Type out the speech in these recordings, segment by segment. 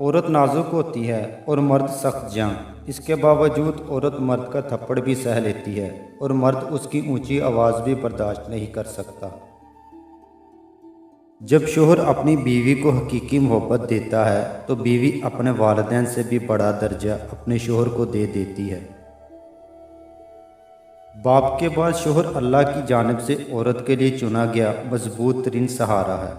عورت نازک ہوتی ہے اور مرد سخت جاں۔ اس کے باوجود عورت مرد کا تھپڑ بھی سہ لیتی ہے اور مرد اس کی اونچی آواز بھی برداشت نہیں کر سکتا۔ جب شوہر اپنی بیوی کو حقیقی محبت دیتا ہے تو بیوی اپنے والدین سے بھی بڑا درجہ اپنے شوہر کو دے دیتی ہے۔ باپ کے بعد شوہر اللہ کی جانب سے عورت کے لیے چنا گیا مضبوط ترین سہارا ہے۔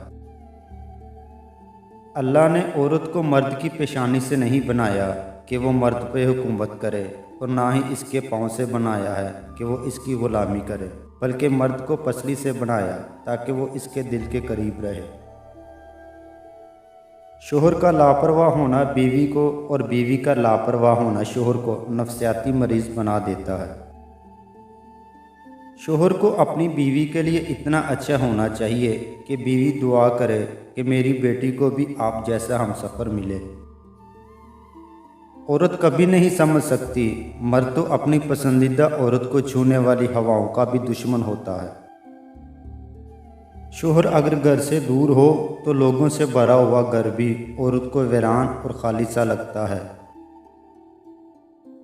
اللہ نے عورت کو مرد کی پیشانی سے نہیں بنایا کہ وہ مرد پہ حکومت کرے، اور نہ ہی اس کے پاؤں سے بنایا ہے کہ وہ اس کی غلامی کرے، بلکہ مرد کو پسلی سے بنایا تاکہ وہ اس کے دل کے قریب رہے۔ شوہر کا لاپرواہ ہونا بیوی کو اور بیوی کا لاپرواہ ہونا شوہر کو نفسیاتی مریض بنا دیتا ہے۔ شوہر کو اپنی بیوی کے لیے اتنا اچھا ہونا چاہیے کہ بیوی دعا کرے کہ میری بیٹی کو بھی آپ جیسا ہمسفر ملے۔ عورت کبھی نہیں سمجھ سکتی، مرد تو اپنی پسندیدہ عورت کو چھونے والی ہواؤں کا بھی دشمن ہوتا ہے۔ شوہر اگر گھر سے دور ہو تو لوگوں سے بھرا ہوا گھر بھی عورت کو ویران اور خالی سا لگتا ہے۔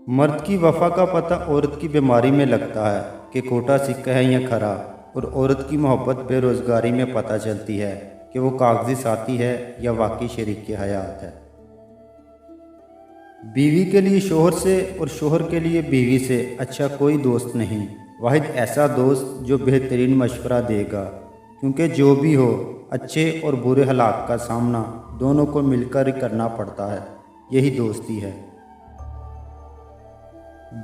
مرد کی وفا کا پتہ عورت کی بیماری میں لگتا ہے کہ کھوٹا سکہ ہے یا کھرا، اور عورت کی محبت بے روزگاری میں پتہ چلتی ہے کہ وہ کاغذی ساتھی ہے یا واقعی شریک حیات ہے۔ بیوی کے لیے شوہر سے اور شوہر کے لیے بیوی سے اچھا کوئی دوست نہیں، واحد ایسا دوست جو بہترین مشورہ دے گا، کیونکہ جو بھی ہو اچھے اور برے حالات کا سامنا دونوں کو مل کر ہی کرنا پڑتا ہے، یہی دوستی ہے۔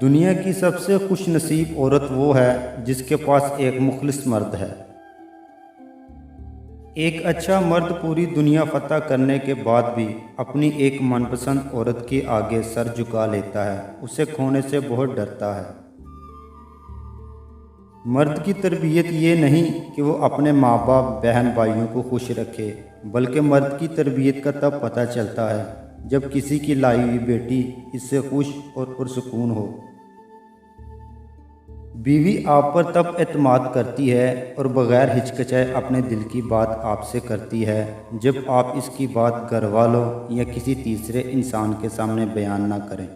دنیا کی سب سے خوش نصیب عورت وہ ہے جس کے پاس ایک مخلص مرد ہے۔ ایک اچھا مرد پوری دنیا فتح کرنے کے بعد بھی اپنی ایک من پسند عورت کے آگے سر جھکا لیتا ہے، اسے کھونے سے بہت ڈرتا ہے۔ مرد کی تربیت یہ نہیں کہ وہ اپنے ماں باپ بہن بھائیوں کو خوش رکھے، بلکہ مرد کی تربیت کا تب پتہ چلتا ہے جب کسی کی لائی ہوئی بیٹی اس سے خوش اور پرسکون ہو۔ بیوی آپ پر تب اعتماد کرتی ہے اور بغیر ہچکچائے اپنے دل کی بات آپ سے کرتی ہے جب آپ اس کی بات گھر والوں یا کسی تیسرے انسان کے سامنے بیان نہ کریں۔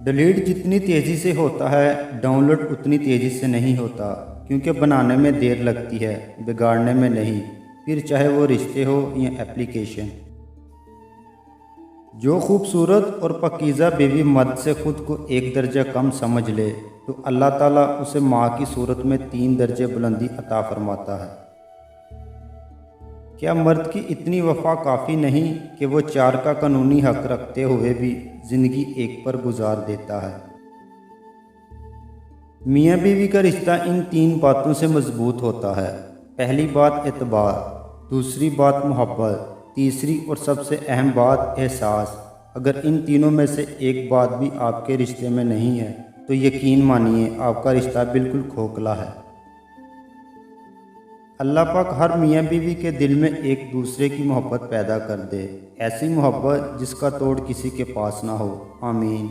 ڈیلیٹ جتنی تیزی سے ہوتا ہے ڈاؤن لوڈ اتنی تیزی سے نہیں ہوتا، کیونکہ بنانے میں دیر لگتی ہے، بگاڑنے میں نہیں، پھر چاہے وہ رشتے ہو یا اپلیکیشن۔ جو خوبصورت اور پاکیزہ بیوی مرد سے خود کو ایک درجہ کم سمجھ لے تو اللہ تعالیٰ اسے ماں کی صورت میں 3 درجے بلندی عطا فرماتا ہے۔ کیا مرد کی اتنی وفا کافی نہیں کہ وہ 4 کا قانونی حق رکھتے ہوئے بھی زندگی ایک پر گزار دیتا ہے؟ میاں بیوی کا رشتہ ان 3 باتوں سے مضبوط ہوتا ہے۔ پہلی بات اعتبار، دوسری بات محبت، تیسری اور سب سے اہم بات احساس۔ اگر ان تینوں میں سے ایک بات بھی آپ کے رشتے میں نہیں ہے تو یقین مانیے آپ کا رشتہ بالکل کھوکھلا ہے۔ اللہ پاک ہر میاں بیوی کے دل میں ایک دوسرے کی محبت پیدا کر دے، ایسی محبت جس کا توڑ کسی کے پاس نہ ہو۔ آمین۔